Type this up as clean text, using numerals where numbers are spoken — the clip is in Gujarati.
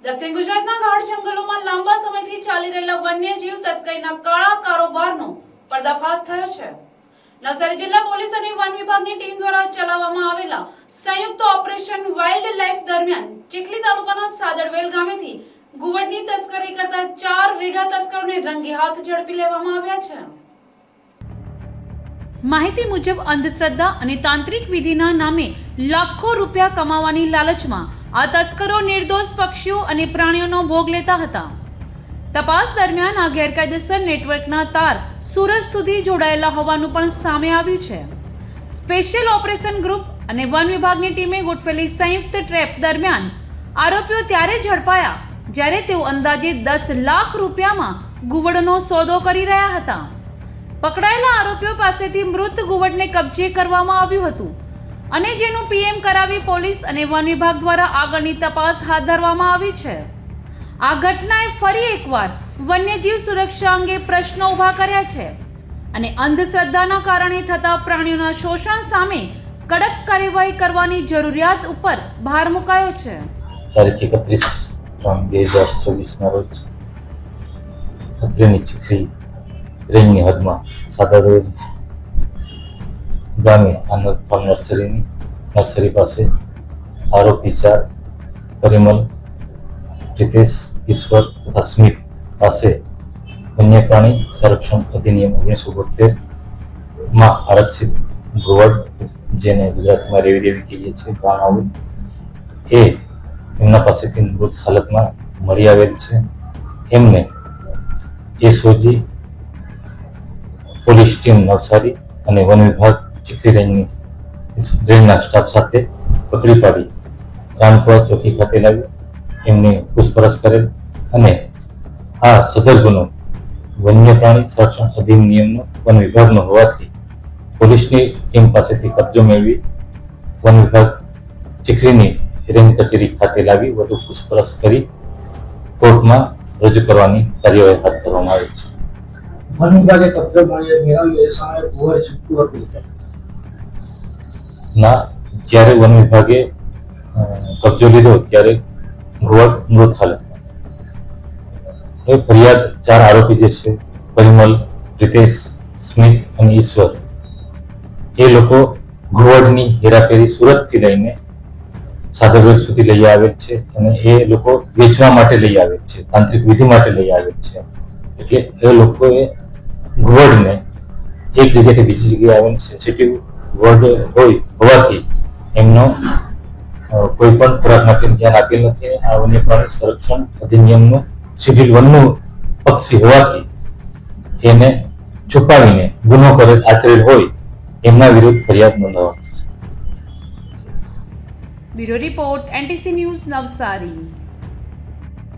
દક્ષિણ ગુજરાતના ગાઢ જંગલોમાં લાંબા સમયથી ચાલી રહેલા વન્યજીવ તસ્કરીના કાળા કારોબારનો પર્દાફાશ થયો છે। નવસારી જિલ્લા પોલીસ અને વન વિભાગની ટીમ દ્વારા ચલાવવામાં આવેલા સંયુક્ત ઓપરેશન વાઇલ્ડ લાઇફ દરમિયાન ચીખલી તાલુકાના સાદડવેલ ગામેથી ઘુવડની તસ્કરી કરતા 4 રીઢા તસ્કરોને રંગે હાથ ઝડપી લેવામાં આવ્યા છે। માહિતી મુજબ અંધશ્રદ્ધા અને તાંત્રિક વિધિના નામે લાખો રૂપિયા કમાવાની લાલચમાં આ તસ્કરો નિર્દોષ પક્ષીઓ અને પ્રાણીઓનો ભોગ લેતા હતા। તપાસ દરમિયાન આ ગેરકાયદેસર નેટવર્કના તાર સુરત સુધી જોડાયેલા હોવાનું પણ સામે આવ્યું છે। સ્પેશિયલ ઓપરેશન ગ્રુપ અને વન વિભાગની ટીમે ગોઠવેલી સંયુક્ત ટ્રેપ દરમિયાન આરોપીઓ ત્યારે ઝડપાયા જ્યારે તેઓ અંદાજે 10 લાખ રૂપિયામાં ઘુવડનો સોદો કરી રહ્યા હતા। પકડાયેલા આરોપીઓ પાસેથી મૃત ઘુવડને કબજે કરવામાં આવ્યું હતું અને જેનું પીએમ કરાવી પોલીસ અને વન વિભાગ દ્વારા આગળની તપાસ હાથ ધરવામાં આવી છે। આ ઘટનાએ ફરી એકવાર વન્યજીવ સુરક્ષા અંગે પ્રશ્નો ઊભા કર્યા છે અને અંધશ્રદ્ધાના કારણે થતા પ્રાણીઓના શોષણ સામે કડક કાર્યવાહી કરવાની જરૂરિયાત ઉપર ભાર મુકાયો છે। તારીખ 31/3/2024 રોજ અત્રેની ચીખલી રેન્જની હદમાં સાદડવેલ ગામે આનંદ ફાર્મ નર્સરી પાસે આરોપી 4 પરિમલ, પ્રિતેશ, ઈશ્વર તથા સ્મિત પાસે વન્ય પ્રાણી સંરક્ષણ અધિનિયમ 1972 માં આરક્ષિત ઘુવડ, જેને ગુજરાતીમાં રેવી દેવી કહીએ છીએ, બાણાઉ, એ એમના પાસેથી મૃત હાલતમાં મળી આવેલ છે। એમને એસઓજી પોલીસ ટીમ નવસારી અને વન વિભાગ ચીખલી રેન્જના સ્ટાફ સાથે પકડી પાડી રામપુરા ચોકી ખાતે લાવી એમની પૂછપરછ કરેલ અને આ સદર ગુનો વન્ય પ્રાણી સંરક્ષણ અધિનિયમનો વન વિભાગનો હોવાથી પોલીસની ટીમ પાસેથી કબજો મેળવી વન વિભાગ ચીખલીની રેન્જ કચેરી ખાતે લાવી વધુ પૂછપરછ કરી કોર્ટમાં રજૂ કરવાની કાર્યવાહી હાથ ધરવામાં આવી છે। વન વિભાગે કબજો મેળવ્યો એ સમયે ઘુવડ છૂટું હતું ના, જ્યારે વન વિભાગે કબજો લીધો ત્યારે ઘુવડ મૃત હાલતમાં। એ ફરિયાદ 4 આરોપી જે છે પરિમલ, પ્રિતેશ, સ્મિત અને ઈશ્વર, એ લોકો ઘુવડની હેરાફેરી સુરતથી લઈને સાદરવેલ સુધી લઈ આવેલ છે અને એ લોકો વેચવા માટે લઈ આવેલ છે, તાંત્રિક વિધિ માટે લઈ આવેલ છે। એટલે એ લોકોએ ઘુવડને એક જગ્યાથી બીજી જગ્યાએ આવીને સેન્સિટિવ ઘુવડ હોવાથી એમનો કોઈ પણ ખોરાક માટે ધ્યાન આપેલ નથી। આ વન્ય પ્રાણી સંરક્ષણ અધિનિયમનું શેડ્યુલ 1 નું પક્ષી હોવાથી એને છુપાવીને ગુનો કરેલ આચરેલ હોય એમના વિરુદ્ધ ફરિયાદ નોંધાવવાની છે। Bureau report NTC news Navsari.